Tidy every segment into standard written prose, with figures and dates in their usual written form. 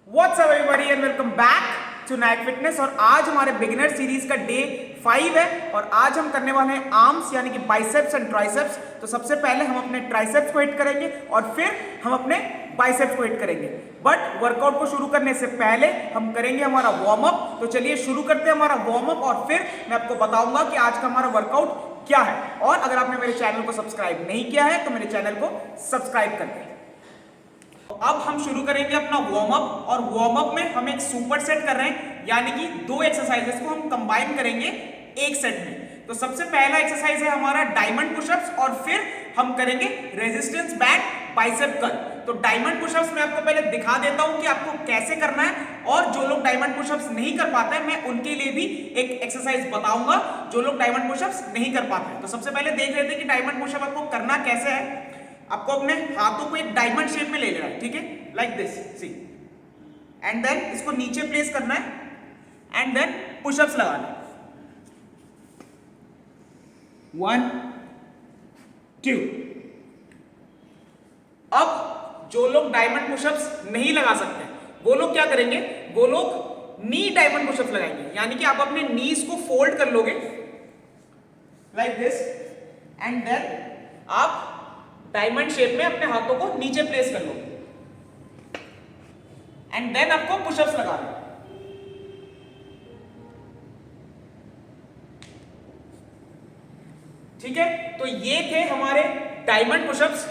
What's up everybody and welcome back to night fitness. और आज हमारे बिगिनर सीरीज का डे 5 है और आज हम करने वाले हैं आर्म्स यानी कि बाइसेप्स एंड ट्राइसेप्स। तो सबसे पहले हम अपने ट्राइसेप्स को हिट करेंगे और फिर हम अपने बाइसेप्स को हिट करेंगे। बट वर्कआउट को शुरू करने से पहले हम करेंगे हमारा वार्म अप। तो चलिए शुरू करते हैं हमारा वार्म अप और फिर मैं आपको बताऊंगा कि आज का हमारा वर्कआउट क्या है। और अगर आपने मेरे चैनल को सब्सक्राइब नहीं किया है तो मेरे चैनल को सब्सक्राइब कर दें। अब हम शुरू करेंगे अपना वार्म अप और वार्म अप में हम एक सुपर सेट कर रहे हैं यानी कि दो एक्सरसाइजेस को हम कंबाइन करेंगे एक सेट में। तो सबसे पहला एक्सरसाइज है हमारा डायमंड पुशअप्स और फिर हम करेंगे रेजिस्टेंस बैंड बाइसेप कर्ल। तो डायमंड पुशअप्स मैं आपको पहले दिखा देता हूं कि आपको कैसे करना है और जो लोग डायमंड पुशअप्स नहीं कर पाते हैं मैं उनके लिए भी एक एक्सरसाइज बताऊंगा जो लोग डायमंड पुशअप्स नहीं कर पाते हैं। तो सबसे पहले देख लेते हैं कि डायमंड पुशअप आपको करना कैसे है। आपको अपने हाथों को एक डायमंड शेप में ले लेना है, ठीक है, like this, see, and then इसको नीचे प्लेस करना है एंड देन पुशअप्स लगाना है। 1 2। अब जो लोग डायमंड पुशअप्स नहीं लगा सकते वो लोग क्या करेंगे, वो लोग नी डायमंड पुशअप्स लगाएंगे यानी कि आप अपने नीज को फोल्ड कर लोगे लाइक दिस एंड देन आप डायमंड शेप में अपने हाथों को नीचे प्लेस कर लो एंड देन आपको पुशअप्स लगाना। ठीक है, तो ये थे हमारे डायमंड पुशअप्स।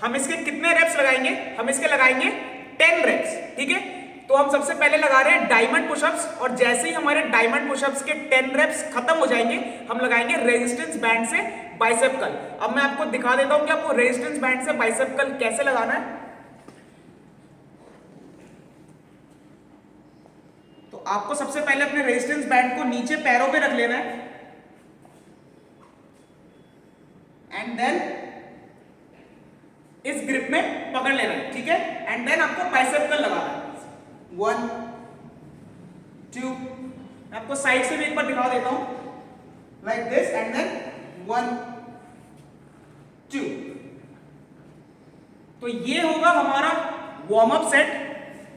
हम इसके कितने रेप्स लगाएंगे, हम इसके लगाएंगे 10 रेप्स। ठीक है, तो हम सबसे पहले लगा रहे हैं डायमंड पुशअप्स और जैसे ही हमारे डायमंड पुशअप्स के 10 रेप्स खत्म हो जाएंगे हम लगाएंगे रेजिस्टेंस बैंड से बाइसेप कर्ल। अब मैं आपको दिखा देता हूं कि आपको रेजिस्टेंस बैंड से बाइसेप कर्ल कैसे लगाना है। तो आपको सबसे पहले अपने रेजिस्टेंस बैंड को नीचे पैरों पे रख लेना है एंड देन इस ग्रिप में पकड़ लेना है, ठीक है, एंड देन आपको बाइसेप कर्ल लगाना है। 1 2। मैं आपको साइड से भी एक बार दिखा देता हूं लाइक दिस एंड देन 1 2। तो ये होगा हमारा warm up set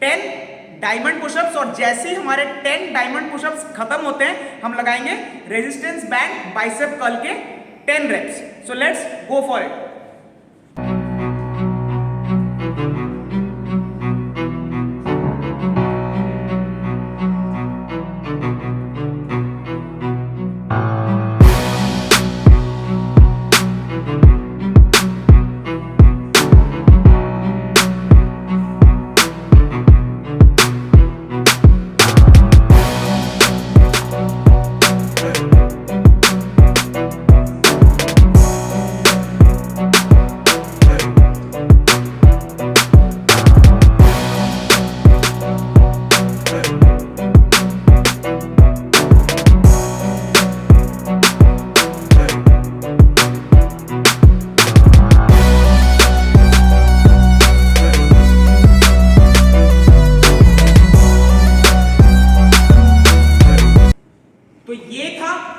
10 diamond pushups और जैसे ही हमारे 10 डायमंड पुशअप्स खत्म होते हैं हम लगाएंगे रेजिस्टेंस बैंड बाइसेप कर्ल के 10 reps. So let's go for it.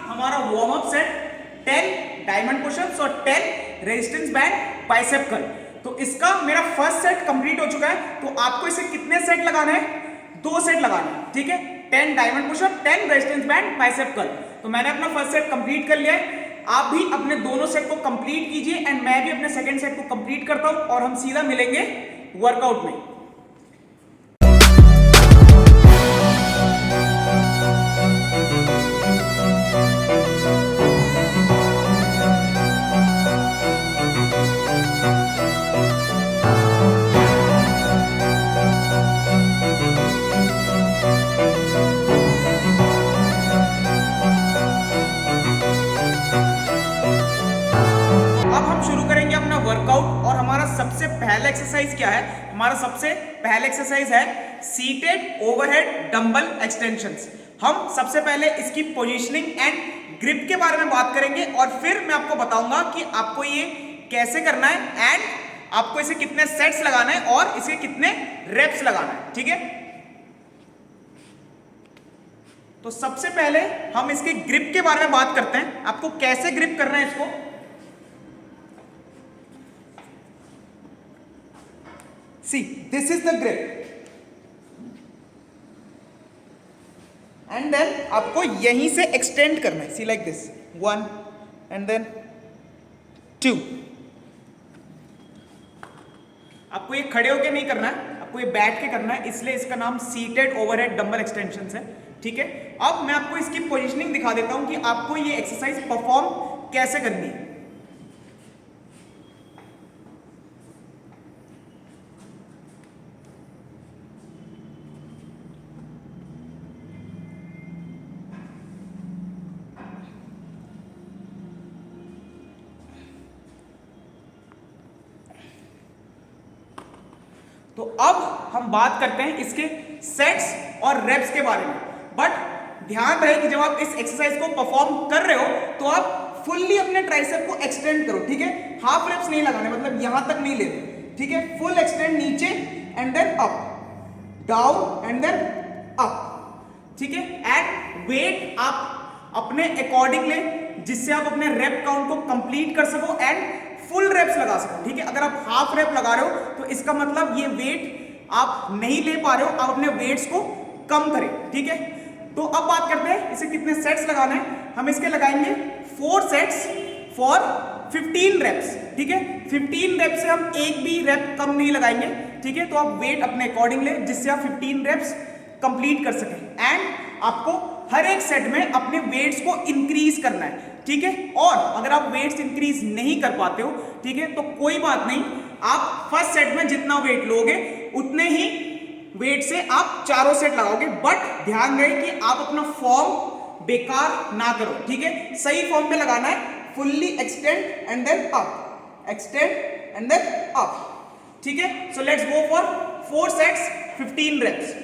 हमारा warm up set 10 diamond pushups और 10 रेजिस्टेंस बैंड बाइसेप कर्ल। तो इसका मेरा फर्स्ट सेट कंप्लीट हो चुका है। तो आपको इसे कितने सेट लगाने हैं, 2 सेट लगाने हैं, ठीक है, 10 diamond pushup 10 resistance band bicep curl. तो मैंने अपना फर्स्ट सेट कंप्लीट कर लिया है। आप भी अपने दोनों सेट को कंप्लीट कीजिए एंड मैं भी अपने सेकंड सेट को कंप्लीट करता हूं और हम सीधा मिलेंगे वर्कआउट में। वर्कआउट और हमारा सबसे पहला एक्सरसाइज क्या है, हमारा सबसे पहला एक्सरसाइज है सीटेड ओवरहेड डंबल एक्सटेंशंस। हम सबसे पहले इसकी पोजीशनिंग एंड ग्रिप के बारे में बात करेंगे और फिर मैं आपको बताऊंगा कि आपको ये कैसे करना है एंड आपको इसे कितने सेट्स लगाना है और इसे कितने रेप्स लगाना है, ठीक है। तो सबसे पहले हम इसके ग्रिप के बारे में बात करते हैं, आपको कैसे ग्रिप करना है इसको। See, this is the grip. And then आपको यहीं से एक्सटेंड करना है, see like this, 1 and then 2। आपको ये खड़े होके नहीं करना है, आपको ये बैठ के करना है, इसलिए इसका नाम सीटेड ओवरहेड डंबल एक्सटेंशंस है, ठीक है। अब मैं आपको इसकी पोजीशनिंग दिखा देता हूं कि आपको ये एक्सरसाइज परफॉर्म कैसे करनी है। तो अब हम बात करते हैं इसके सेट्स और रेप्स के बारे में। बट ध्यान रहे कि जब आप इस एक्सरसाइज को परफॉर्म कर रहे हो तो आप फुल्ली अपने ट्राइसेप को एक्सटेंड करो, ठीक है। हाफ रेप्स नहीं लगाने, मतलब यहां तक नहीं लेने, ठीक है। फुल एक्सटेंड नीचे and then up, down and then up, ठीक है। एंड वेट आप अपने अकॉर्डिंग ले, जिससे आप अपने रेप काउंट को कंप्लीट कर सको एंड फुल रेप्स लगा सको, ठीक है। अगर आप हाफ रेप लगा रहे हो तो इसका मतलब ये वेट आप नहीं ले पा रहे हो, आप अपने वेट्स को कम करें, ठीक है। तो अब बात करते हैं इसे कितने सेट्स लगाना है। हम इसके लगाएंगे 4 सेट्स फॉर 15 रेप्स, ठीक है। 15 रेप्स से हम एक भी रेप कम नहीं लगाएंगे, ठीक है। तो आप वेट अपने अकॉर्डिंग ले, जिससे आप 15 रेप्स कंप्लीट कर सकें। एंड आपको हर एक सेट में अपने वेट्स को इंक्रीज करना है, ठीक है। और अगर आप वेट्स इंक्रीज नहीं कर पाते हो, ठीक है, तो कोई बात नहीं, आप फर्स्ट सेट में जितना वेट लोगे उतने ही वेट से आप चारों सेट लगाओगे। बट ध्यान रहे कि आप अपना फॉर्म बेकार ना करो, ठीक है। सही फॉर्म पे लगाना है, fully extend and then up, extend and then up, ठीक है। So let's go for 4 sets 15 reps.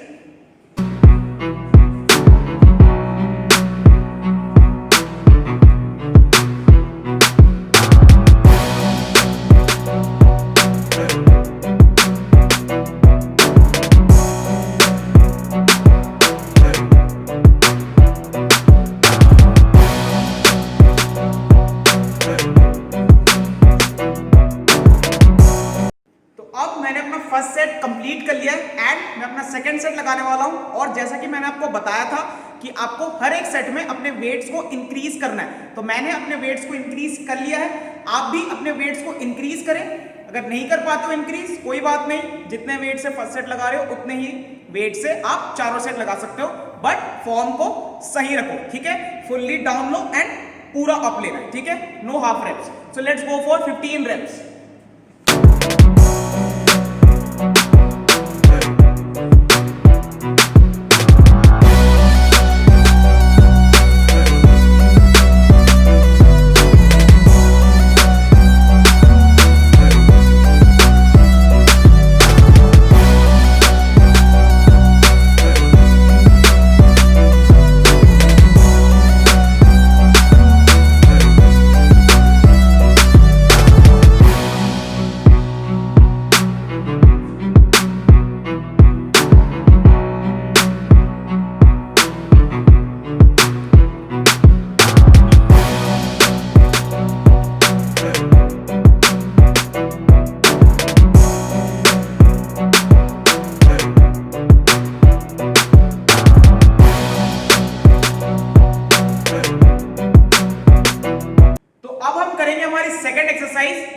First set complete कर लिया है एंड मैं अपना सेकंड सेट लगाने वाला हूं। और जैसा कि मैंने आपको बताया था कि आपको हर एक सेट में अपने वेट्स को इंक्रीज करना है, तो मैंने अपने वेट्स को इंक्रीज कर लिया है। आप भी अपने वेट्स को इंक्रीज करें। अगर नहीं कर पाते हो इंक्रीज, कोई बात नहीं, जितने वेट से फर्स्ट सेट लगा रहे हो उतने ही वेट से आप चारों सेट लगा सकते हो, बट फॉर्म को सही रखो, ठीक है। फुल्ली डाउन लो एंड पूरा अप लेना है, ठीक है। No half reps. So let's go for 15 reps.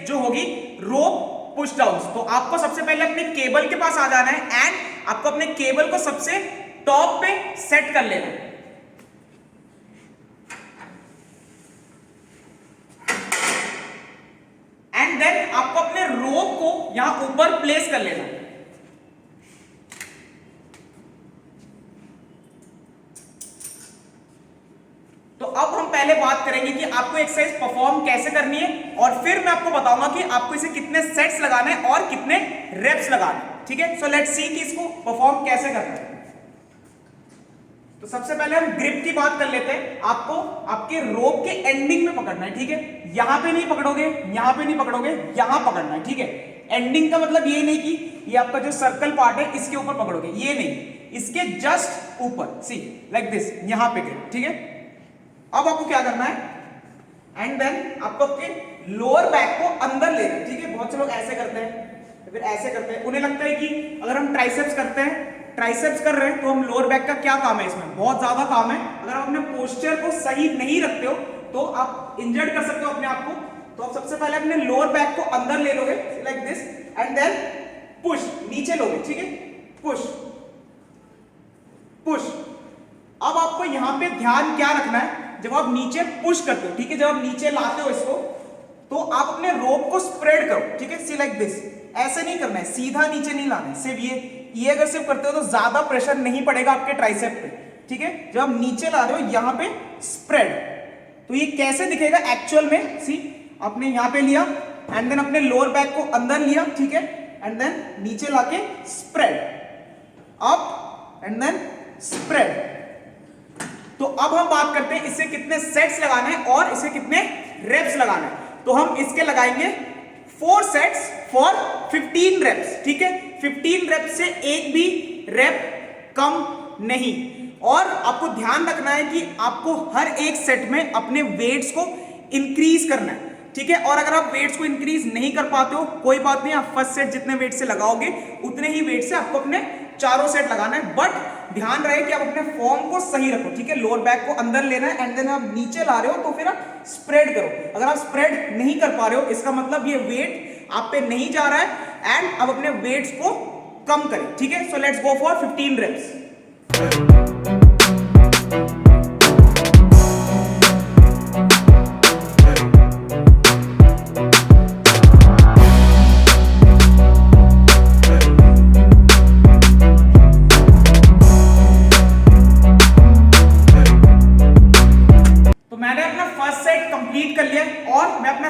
जो होगी रोप पुश डाउन। तो आपको सबसे पहले अपने केबल के पास आ जाना है एंड आपको अपने केबल को सबसे टॉप पे सेट कर लेना है। एंड देन आपको अपने रोप को यहां ऊपर प्लेस कर लेना है। तो अब हम पहले बात करेंगे कि आपको एक्सरसाइज परफॉर्म कैसे करनी है और फिर मैं आपको बताऊंगा कि आपको इसे कितने सेट्स लगाने हैं और कितने रेप्स लगाने हैं, ठीक है। सो लेट्स सी कि इसको परफॉर्म कैसे करना है। तो सबसे पहले हम ग्रिप की बात कर लेते हैं। आपको आपके रोप के एंडिंग में पकड़ना है, ठीक है। यहां पे नहीं पकड़ोगे, यहां पे नहीं पकड़ोगे, यहां पकड़ना है, ठीक है। एंडिंग का मतलब ये नहीं कि ये आपका जो सर्कल पार्ट है इसके ऊपर पकड़ोगे, ये नहीं, इसके जस्ट ऊपर, सी लाइक दिस, यहां पे ग्रिप, ठीक है। अब आपको क्या करना है, एंड देन आपको आपके लोअर बैक को अंदर लेना है, ठीक है। बहुत से लोग ऐसे करते हैं, फिर ऐसे करते हैं, उन्हें लगता है कि अगर हम ट्राइसेप्स करते हैं ट्राइसेप्स कर रहे हैं तो हम लोअर बैक का क्या काम है, इसमें बहुत ज्यादा काम है। अगर आप अपने पोस्चर को सही नहीं रखते हो तो आप इंजर्ड कर सकते हो अपने आप को। तो आप सबसे पहले अपने लोअर बैक को अंदर ले लोगे like this and then push, नीचे लोगे, ठीक है, पुश पुश। अब आपको यहां पे ध्यान क्या रखना है, जब आप नीचे पुश करते हो, ठीक है, जब आप नीचे लाते हो इसको तो आप अपने रोप को स्प्रेड करो, ठीक है, सी लाइक दिस। ऐसे नहीं करना है, सीधा नीचे नहीं लाना है, सिर्फ ये अगर सिर्फ करते हो तो ज्यादा प्रेशर नहीं पड़ेगा आपके ट्राइसेप पे, ठीक है। जब आप नीचे ला रहे हो यहां पे स्प्रेड, तो ये कैसे दिखेगा एक्चुअल में, सी आपने यहां पे लिया एंड देन अपने लोअर बैक को अंदर लिया, ठीक है, एंड देन नीचे लाके spread up and then spread. तो अब हम बात करते हैं इसे कितने सेट्स लगाने हैं और इसे कितने रेप्स लगाने हैं। तो हम इसके लगाएंगे 4 सेट्स फॉर 15 रेप्स, ठीक है। 15 रेप्स से एक भी रेप कम नहीं। और आपको ध्यान रखना है कि आपको हर एक सेट में अपने वेट्स को इंक्रीज करना है, ठीक है। और अगर आप वेट्स को इंक्रीज नहीं कर पाते हो कोई बात नहीं, आप फर्स्ट सेट जितने वेट से लगाओगे उतने ही वेट से आपको अपने चारों सेट लगाना है। बट ध्यान रहे कि आप अपने फॉर्म को सही रखो, ठीक है। लोअर बैक को अंदर लेना है एंड देन आप नीचे ला रहे हो तो फिर आप स्प्रेड करो। अगर आप स्प्रेड नहीं कर पा रहे हो इसका मतलब ये वेट आप पे नहीं जा रहा है एंड आप अपने वेट्स को कम करें, ठीक है। So let's go for 15 reps.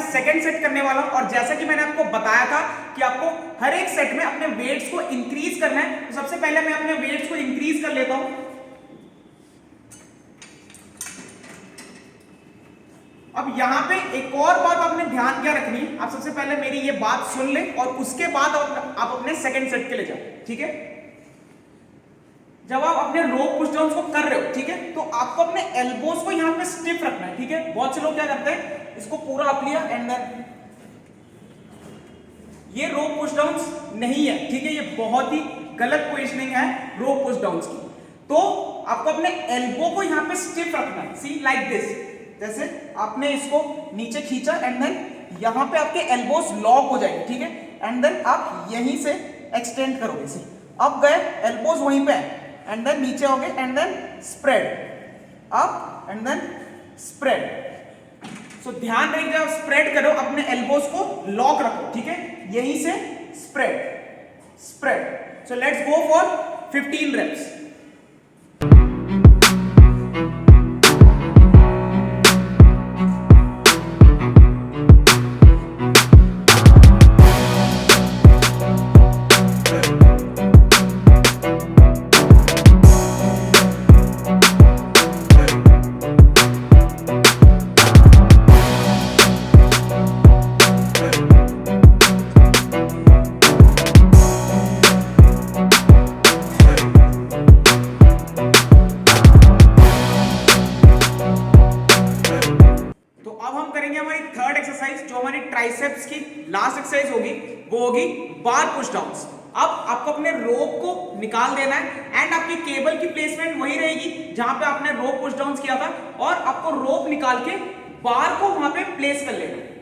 Second set करने वाला हूं और जैसा कि मैंने आपको बताया था कि आपको हर एक सेट में अपने वेट्स को इंक्रीज करना है। तो सबसे पहले मैं अपने वेट्स को इंक्रीज कर लेता हूं। अब यहां पे एक और बात आपने ध्यान क्या रखनी है, आप सबसे पहले मेरी ये बात सुन ले और उसके बाद आप अपने सेकंड सेट के लिए जाओ, ठीक है। जब आप अपने रोप पुश डाउन को कर रहे हो, ठीक है, तो आपको अपने एल्बोज को यहां पे स्टिफ रखना है, ठीक है। बहुत से लोग क्या करते हैं, इसको पूरा आप लिया एंड देन ये रोप पुश डाउन्स नहीं है, ठीक है। ये बहुत ही गलत पोजीशनिंग है रोप पुश डाउन्स की। तो आपको अपने एल्बो को यहां पे स्टिफ रखना है, सी लाइक दिस। जैसे आपने इसको नीचे खींचा एंड देन यहां पे आपके एल्बोज लॉक हो जाएंगे, ठीक है। एंड देन आप यहीं से एक्सटेंड करोगे, सी अब गए एल्बोज वहीं पे एंड देन नीचे हो गए and then spread up and then spread. So ध्यान रखिए जब स्प्रेड करो अपने एल्बोज को लॉक रखो, ठीक है, यहीं से spread spread. So let's go for 15 reps. Triceps की लास्ट एक्सरसाइज होगी वो होगी बार पुश डाउन्स। अब आपको अपने रोप को निकाल देना है एंड आपकी केबल की प्लेसमेंट वही रहेगी जहां पे आपने रोप पुश डाउन्स किया था और आपको रोप निकाल के बार को वहां पे प्लेस कर लेना है।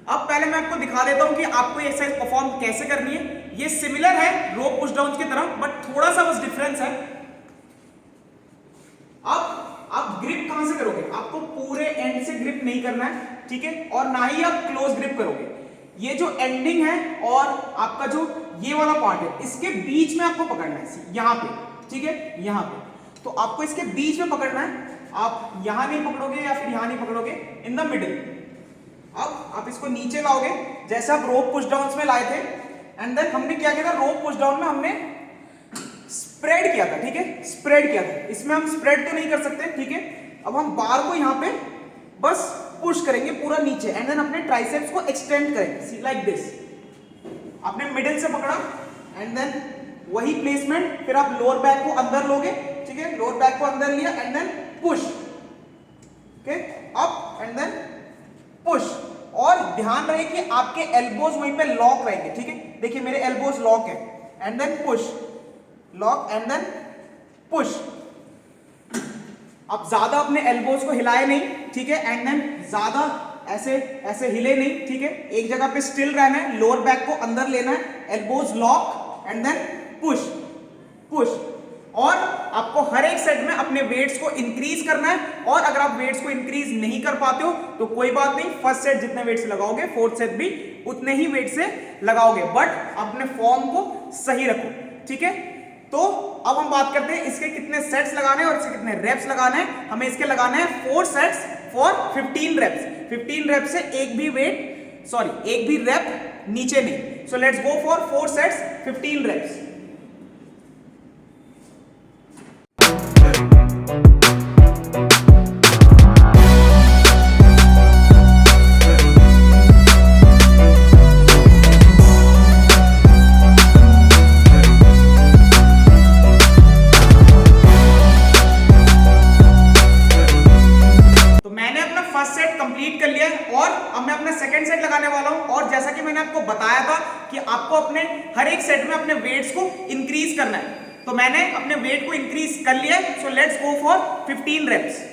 अब पहले मैं आपको दिखा देता हूं कि आपको ये एक्सरसाइज परफॉर्म कैसे करनी है। ये सिमिलर है रोप पुश डाउन्स की तरह बट थोड़ा सा बस डिफरेंस है। अब आप ग्रिप कहां से करोगे, आपको पूरे एंड से ग्रिप नहीं करना है, ठीक है, और ना ही आप क्लोज ग्रिप करोगे। ये जो एंडिंग है और आपका जो ये वाला पार्ट है इसके बीच में आपको पकड़ना है, यहां पे, ठीक है, यहां पे। तो आपको इसके बीच में पकड़ना है, आप यहां नहीं पकड़ोगे या फिर यहां नहीं पकड़ोगे, इन द मिडिल। अब आप इसको नीचे लाओगे जैसे आप रोप पुश डाउन्स में लाए थे एंड देन हमने क्या किया था, रोप पुश डाउन में हमने स्प्रेड किया था, ठीक है, स्प्रेड किया था। इसमें हम स्प्रेड तो नहीं कर सकते, ठीक है। अब हम बार को यहां पे बस पुश करेंगे पूरा नीचे एंड देन अपने ट्राइसेप्स को एक्सटेंड करेंगे लाइक दिस। आपने मिडिल से पकड़ा एंड देन वही प्लेसमेंट, फिर आप लोअर बैक को अंदर लोगे, ठीक है, लोअर बैक को अंदर लिया and then push, okay, up and then push. और ध्यान रहे कि आपके एल्बोज वहीं पे लॉक रहेंगे, ठीक है। देखिए मेरे एल्बोज लॉक है, and then push, lock and then push. अब ज्यादा अपने एल्बोज को हिलाए नहीं, ठीक है, एंड देन ज्यादा ऐसे ऐसे हिले नहीं, ठीक है। एक जगह पे स्टिल रहना है, लोअर बैक को अंदर लेना है, elbows lock and then push push. और आपको हर एक सेट में अपने वेट्स को इंक्रीज करना है। और अगर आप वेट्स को इंक्रीज नहीं कर पाते हो तो कोई बात नहीं, फर्स्ट सेट जितने वेट से लगाओगे फोर्थ सेट भी उतने ही वेट से लगाओगे, बट अपने फॉर्म को सही रखो, ठीक है। तो अब हम बात करते हैं इसके कितने सेट्स लगाने हैं और इसके कितने रेप्स लगाने हैं। हमें इसके लगाने हैं 4 सेट्स फॉर 15 रेप्स। 15 रेप्स से एक भी रेप नीचे नहीं। So let's go for 4 sets 15 reps. Complete कर लिया और अब मैं अपना सेकंड सेट लगाने वाला हूं। और जैसा कि मैंने आपको बताया था कि आपको अपने हर एक सेट में अपने वेट्स को इंक्रीज करना है, तो मैंने अपने वेट को इंक्रीज कर लिया है। So let's go for 15 reps.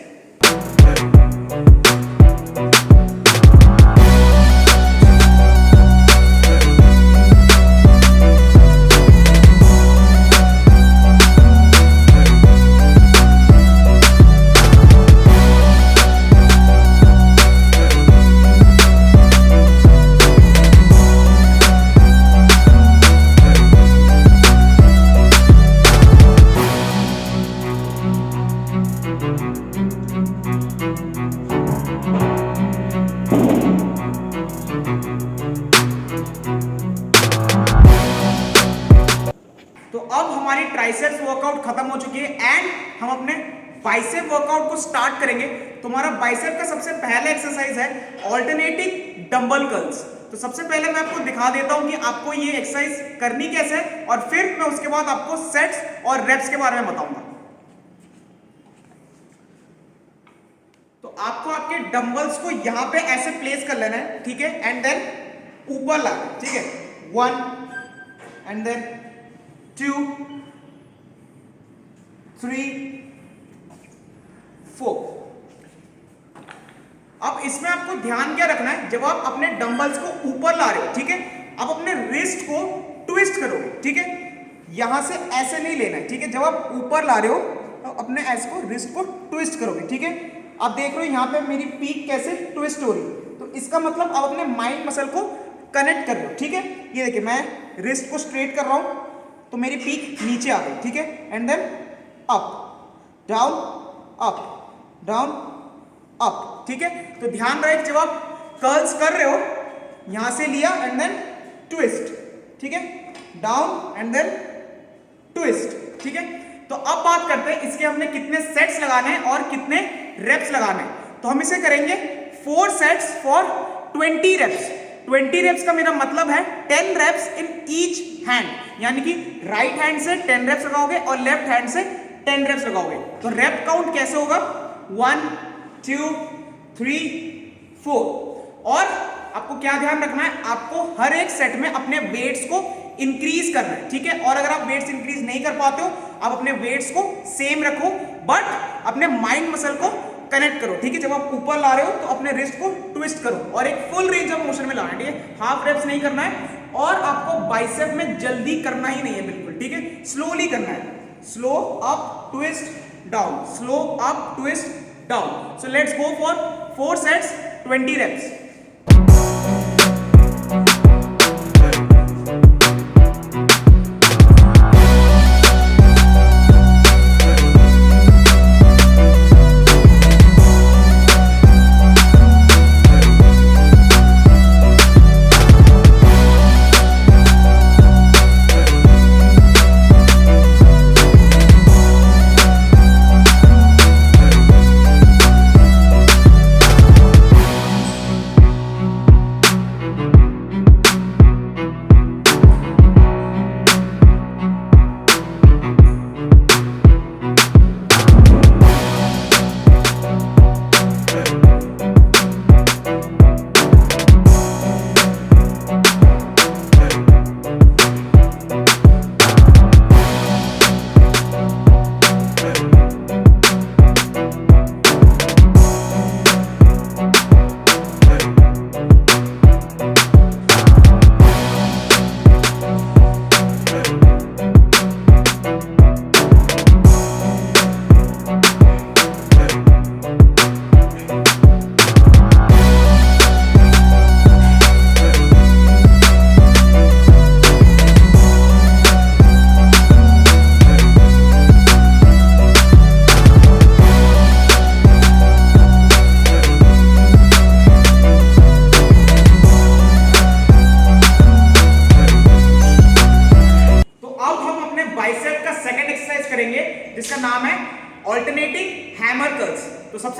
तो अब हमारी ट्राइसेप्स वर्कआउट खत्म हो चुकी है एंड हम अपने बाइसेप वर्कआउट को स्टार्ट करेंगे। तुम्हारा बाइसेप का सबसे पहला एक्सरसाइज है ऑल्टरनेटिंग डंबल कर्ल्स। तो सबसे पहले मैं आपको दिखा देता हूं कि आपको ये एक्सरसाइज करनी कैसे है और फिर मैं उसके बाद आपको सेट्स और रेप्स के बारे में बताऊंगा। तो आपको आपके डंबल्स को यहां पे ऐसे प्लेस कर लेना है, ठीक है, एंड देन ऊपर लाना, ठीक है। 1 एंड देन 2 3 4। अब इसमें आपको ध्यान क्या रखना है, जब आप अपने डंबल्स को ऊपर ला रहे हो, ठीक है, अब अपने रिस्ट को ट्विस्ट करोगे, ठीक है, यहां से ऐसे नहीं लेना है, ठीक है। जब आप ऊपर ला रहे हो तो अपने ऐसे को रिस्ट को ट्विस्ट करोगे, ठीक है। आप देख रहे हो यहां पे मेरी पीक कैसे ट्विस्ट हो रही है, तो इसका मतलब आप अपने माइंड मसल को कनेक्ट कर रहे हो, ठीक है। ये देखिए मैं रिस्ट को स्ट्रेट कर रहा हूं तो मेरी पीक नीचे आ गई, ठीक है, and then up down up down up, ठीक है। तो ध्यान रहे जब आप कर्ल्स कर रहे हो यहां से लिया एंड देन ट्विस्ट, ठीक है, डाउन एंड देन ट्विस्ट, ठीक है। तो अब बात करते हैं इसके हमने कितने सेट्स लगाने हैं और कितने रेप्स लगाने हैं। तो हम इसे करेंगे 4 सेट्स फॉर 20 रेप्स। 20 रेप्स का मेरा मतलब है 10 रेप्स इन ईच हैंड, यानी कि राइट हैंड से 10 रेप्स लगाओगे और लेफ्ट हैंड से 10 रेप्स लगाओगे। तो रेप काउंट कैसे होगा, 1 2 3 4। और आपको क्या ध्यान रखना है, आपको हर एक सेट में अपने वेट्स को इंक्रीज करना है, ठीक है। और अगर आप वेट्स इंक्रीज नहीं कर पाते हो, आप अपने वेट्स को सेम रखो बट अपने माइंड मसल को कनेक्ट करो, ठीक है। जब आप ऊपर ला रहे हो तो अपने रिस्ट को ट्विस्ट करो और एक फुल रेंज ऑफ मोशन में लाना है, ठीक है। हाफ रेप्स नहीं करना है और आपको बाइसेप में जल्दी करना ही नहीं है, बिल्कुल, ठीक है। स्लोली करना है, slow up twist down, slow up twist down. So let's go for 4 sets 20 reps.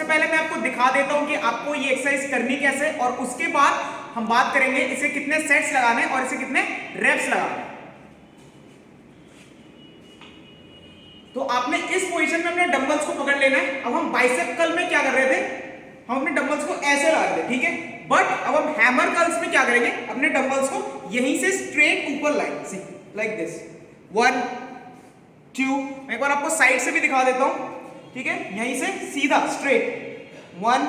पहले मैं आपको दिखा देता हूं कि आपको ये एक्सरसाइज करनी कैसे, और उसके बाद हम बात करेंगे इसे कितने सेट्स लगाने और इसे कितने रेप्स लगाने। तो आपने इस पोजीशन में अपने डंबल्स को पकड़ लेना है। अब हम बाइसेप कर्ल में क्या कर रहे थे, हम अपने डंबल्स को ऐसे लगा रहे थे, ठीक है। बट अब हम हैमर कर्ल्स में क्या करेंगे, अपने डंबल्स को यहीं से स्ट्रेट ऊपर लाएंगे, सी लाइक दिस, 1 2, मैं एक बार आपको साइड से भी दिखा देता हूं, ठीक है। यहीं से सीधा स्ट्रेट 1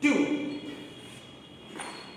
2।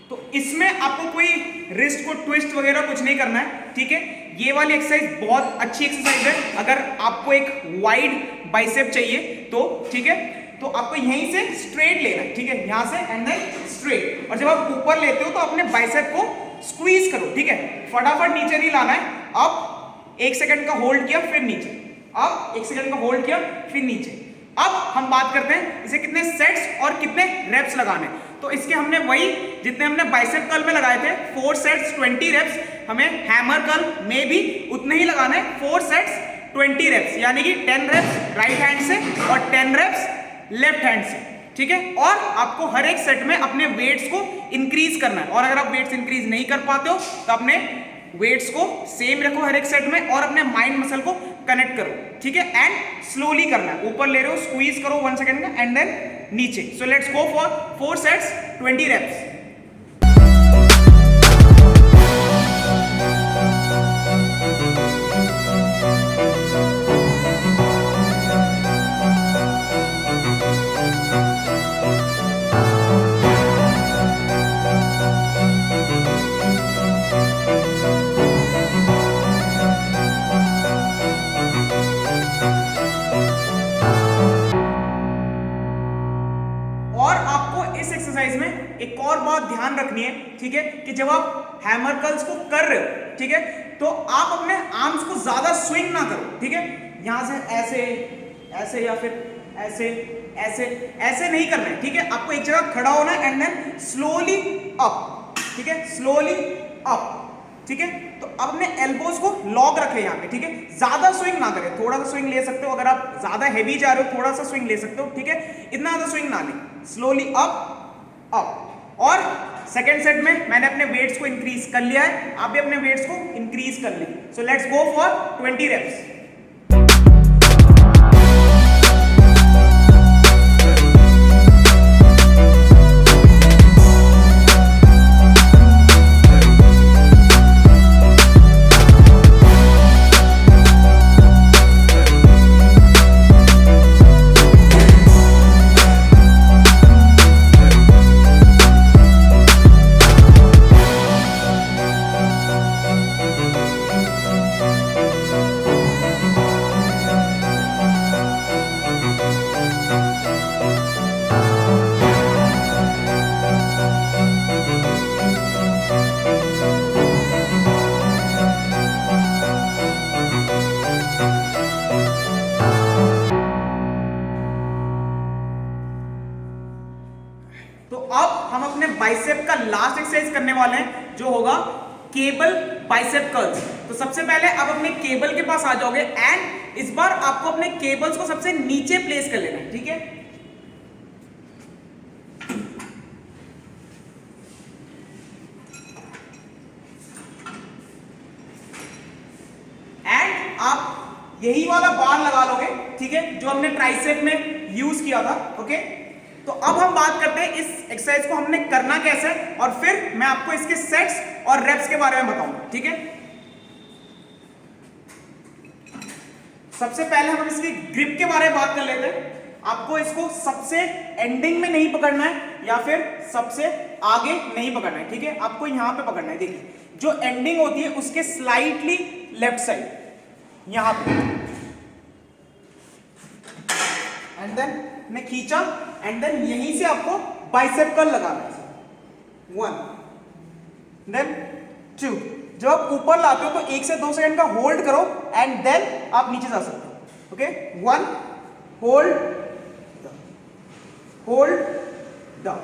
तो इसमें आपको कोई रिस्ट को ट्विस्ट वगैरह कुछ नहीं करना है, ठीक है। ये वाली एक्सरसाइज बहुत अच्छी एक्सरसाइज है अगर आपको एक वाइड बाइसेप चाहिए तो, ठीक है। तो आपको यहीं से स्ट्रेट लेना है, ठीक है, यहां से एंड देन स्ट्रेट। और जब आप ऊपर लेते हो तो अपने बाइसेप को स्क्वीज करो, ठीक है, फटाफट नीचे नहीं लाना है। अब 1 सेकंड का होल्ड किया फिर नीचे, अब 1 सेकंड का होल्ड किया फिर नीचे। अब हम बात करते हैं इसे कितने सेट्स और कितने रेप्स लगाने। तो इसके हमने वही जितने हमने बाइसेप कर्ल में लगाए थे 4 सेट्स 20 रेप्स, हमें हैमर कर्ल में भी उतने ही लगाने 4 सेट्स 20 रेप्स, यानी कि 10 रेप्स राइट हैंड से और 10 रेप्स लेफ्ट हैंड से, ठीक है। और आपको हर एक सेट में अपने वेट्स को इंक्रीज करना है, और अगर आप वेट्स इंक्रीज नहीं कर पाते हो तो अपने वेट्स को सेम रखो हर एक सेट में और अपने माइंड मसल को कनेक्ट करो, ठीक है। एंड स्लोली करना है, ऊपर ले रहे हो स्क्वीज करो 1 सेकंड का एंड देन नीचे। So let's go for 4 sets 20 reps. एक और बात ध्यान रखनी है, ठीक है, कि जब आप हैमर कर्ल्स को कर रहे हो, ठीक है, तो आप अपने आर्म्स को ज्यादा स्विंग ना करो, ठीक है। यहां से ऐसे ऐसे या फिर ऐसे ऐसे ऐसे नहीं करना है, ठीक है। आपको एक जगह खड़ा होना है एंड देन स्लोली अप, ठीक है, स्लोली अप, ठीक है। तो अब अपने एल्बोज को लॉक रखें यहाँ पे, ठीक है। ज्यादा स्विंग ना करें, थोड़ा सा स्विंग ले सकते हो, अगर आप ज्यादा हैवी जा रहे हो थोड़ा सा स्विंग ले सकते हो, ठीक है। इतना ज्यादा स्विंग ना लें, स्लोली अप अप। और सेकेंड सेट में मैंने अपने वेट्स को इंक्रीज कर लिया है, आप भी अपने वेट्स को इंक्रीज कर लीजिए। So let's go for 20 reps. तो अब हम अपने बाइसेप का लास्ट एक्सरसाइज करने वाले हैं जो होगा केबल बाइसेप कर्ल्स। तो सबसे पहले आप अपने केबल के पास आ जाओगे एंड इस बार आपको अपने केबल्स को सबसे नीचे प्लेस कर लेना है, ठीक है। एंड आप यही वाला बार लगा लोगे, ठीक है, जो हमने ट्राइसेप में यूज किया था, ओके। तो अब हम बात करते हैं इस एक्सरसाइज को हमने करना कैसे, और फिर मैं आपको इसके सेट्स और रेप्स के बारे में बताऊंगा, ठीक है। सबसे पहले हम इसकी ग्रिप के बारे में बात कर लेते हैं। आपको इसको सबसे एंडिंग में नहीं पकड़ना है या फिर सबसे आगे नहीं पकड़ना है, ठीक है। आपको यहां पे पकड़ना है, देखिए जो एंडिंग होती है उसके स्लाइटली लेफ्ट साइड, यहां पे, एंड देन ने खींचा एंड देन यहीं से आपको बाइसेप कर्ल लगाना है, 1 देन 2। जब आप ऊपर लाते हो तो 1 से 2 सेकंड का होल्ड करो एंड देन आप नीचे जा सकते हो, ओके। 1 hold down.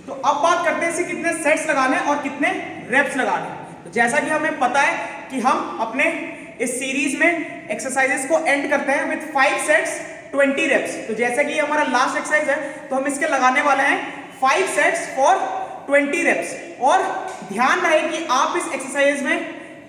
तो अब बात करते हैं इसे कितने सेट्स लगाने हैं और कितने रेप्स लगाने हैं। तो जैसा कि हमें पता है कि हम अपने इस सीरीज में एक्सरसाइजेस को एंड करते हैं विथ 5 सेट्स 20 रेप्स। तो जैसा कि ये हमारा लास्ट एक्सरसाइज है तो हम इसके लगाने वाले हैं 5 सेट्स फॉर 20 रेप्स। और ध्यान रहे कि आप इस एक्सरसाइज में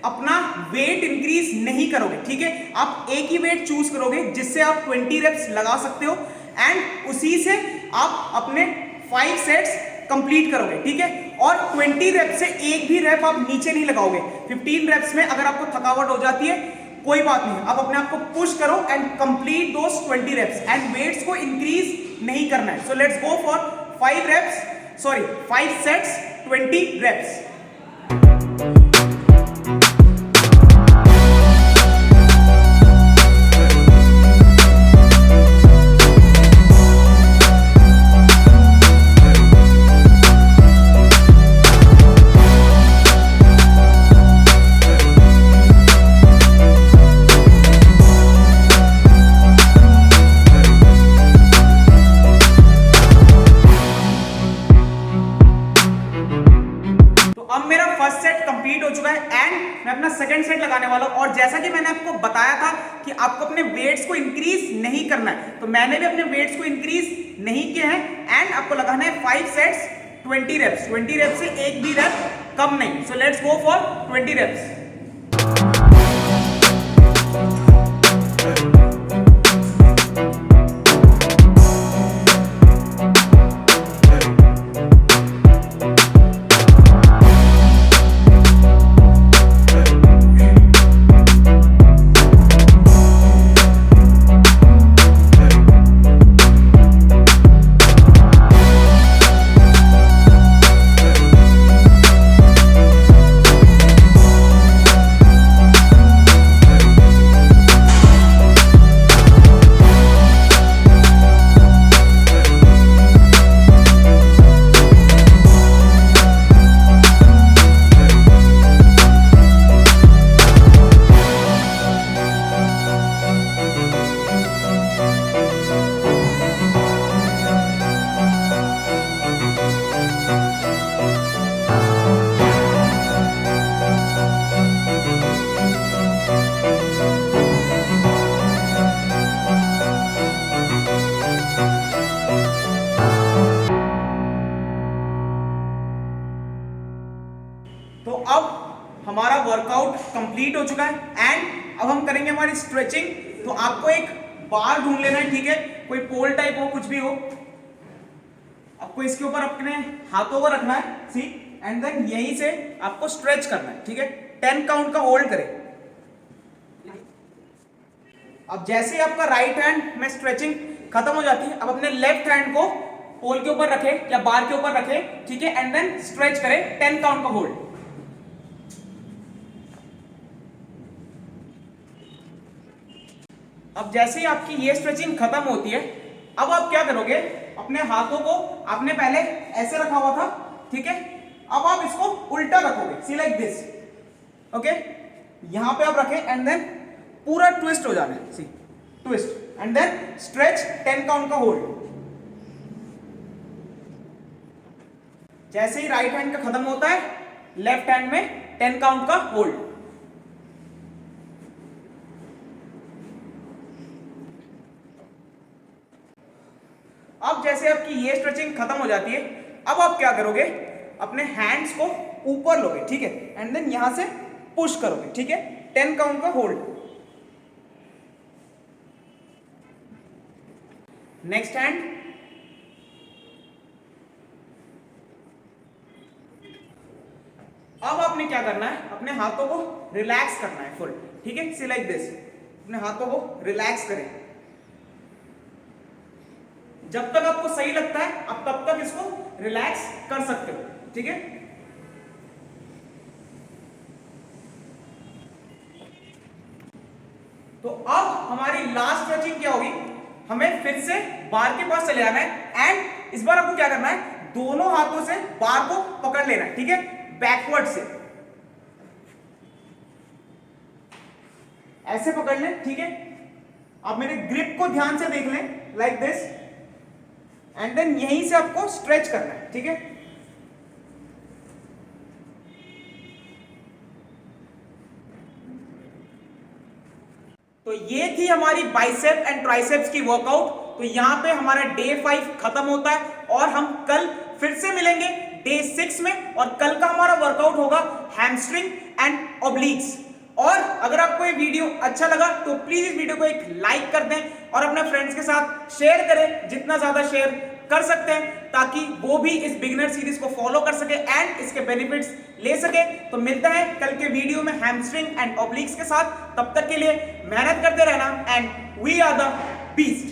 अपना वेट इंक्रीज नहीं करोगे, ठीक है। आप एक ही वेट चूज करोगे जिससे आप 20 रेप्स लगा सकते हो एंड उसी से आप अपने 5 सेट्स कंप्लीट करोगे, ठीक है। और 20 रेप्स से एक भी रेप आप नीचे नहीं लगाओगे। 15 रेप्स में अगर आपको थकावट हो जाती है कोई बात नहीं, आप अपने आप को पुश करो and complete those 20 reps and weights को इंक्रीज नहीं करना है। So let's go for 5 sets 20 reps. अब मेरा फर्स्ट सेट कंप्लीट हो चुका है एंड मैं अपना सेकंड सेट लगाने वाला हूं। और जैसा कि मैंने आपको बताया था कि आपको अपने वेट्स को इंक्रीज नहीं करना है, तो मैंने भी अपने वेट्स को इंक्रीज नहीं किया है एंड आपको लगाना है 5 सेट्स 20 रेप्स। 20 रेप्स से एक भी रेप कम नहीं। So let's go for 20 reps. तो अब हमारा वर्कआउट कंप्लीट हो चुका है एंड अब हम करेंगे हमारी स्ट्रेचिंग। तो आपको एक बार ढूंढ लेना है, ठीक है, कोई पोल टाइप हो, कुछ भी हो। आपको इसके ऊपर अपने हाथों को रखना है, सी, एंड देन यहीं से आपको स्ट्रेच करना है, ठीक है। 10 काउंट का होल्ड करें। अब जैसे ही आपका राइट हैंड में स्ट्रेचिंग खत्म हो जाती है, अब अपने लेफ्ट हैंड को पोल के ऊपर रखें या बार के ऊपर रखें, ठीक है, एंड देन स्ट्रेच करें 10 काउंट का होल्ड। अब जैसे ही आपकी ये स्ट्रेचिंग खत्म होती है, अब आप क्या करोगे, अपने हाथों को आपने पहले ऐसे रखा हुआ था, ठीक है, अब आप इसको उल्टा रखोगे, सी लाइक दिस, ओके। यहां पे आप रखें एंड देन पूरा ट्विस्ट हो जाना है, see, twist and then stretch 10 count का होल्ड। जैसे ही राइट हैंड का खत्म होता है, लेफ्ट हैंड में 10 काउंट का होल्ड। अब जैसे आपकी ये स्ट्रेचिंग खत्म हो जाती है, अब आप क्या करोगे, अपने हैंड्स को ऊपर लोगे, ठीक है, एंड देन यहां से पुश करोगे, ठीक है, 10 काउंट का होल्ड। नेक्स्ट हैंड, अब आपने क्या करना है, अपने हाथों को रिलैक्स करना है फुल, ठीक है, सी लाइक दिस। अपने हाथों को रिलैक्स करें। जब तक आपको सही लगता है आप तब तक इसको रिलैक्स कर सकते हो, ठीक है। तो अब हमारी लास्ट स्ट्रेचिंग क्या होगी, हमें फिर से बार के पास चले जाना है एंड इस बार आपको क्या करना है, दोनों हाथों से बार को पकड़ लेना है, ठीक है, बैकवर्ड से ऐसे पकड़ लें, ठीक है। आप मेरे ग्रिप को ध्यान से देख लें, लाइक दिस, एंड देन यहीं से आपको स्ट्रेच करना है, ठीक है। तो तो ये थी हमारी बाइसेप एंड ट्राइसेप्स की वर्कआउट। तो यहाँ पे हमारा डे 5 खत्म होता है और हम कल फिर से मिलेंगे डे 6 में, और कल का हमारा वर्कआउट होगा हैमस्ट्रिंग एंड ऑब्लिक्स। और अगर आपको ये वीडियो अच्छा लगा तो प्लीज इस वीडियो को एक लाइक कर दें और अपने फ्रेंड्स के साथ शेयर करें, जितना ज्यादा शेयर कर सकते हैं, ताकि वो भी इस बिगिनर सीरीज को फॉलो कर सके एंड इसके बेनिफिट्स ले सके। तो मिलते हैं कल के वीडियो में हैमस्ट्रिंग एंड ऑब्लिक्स के साथ। तब तक के लिए मेहनत करते रहना and we are the beast.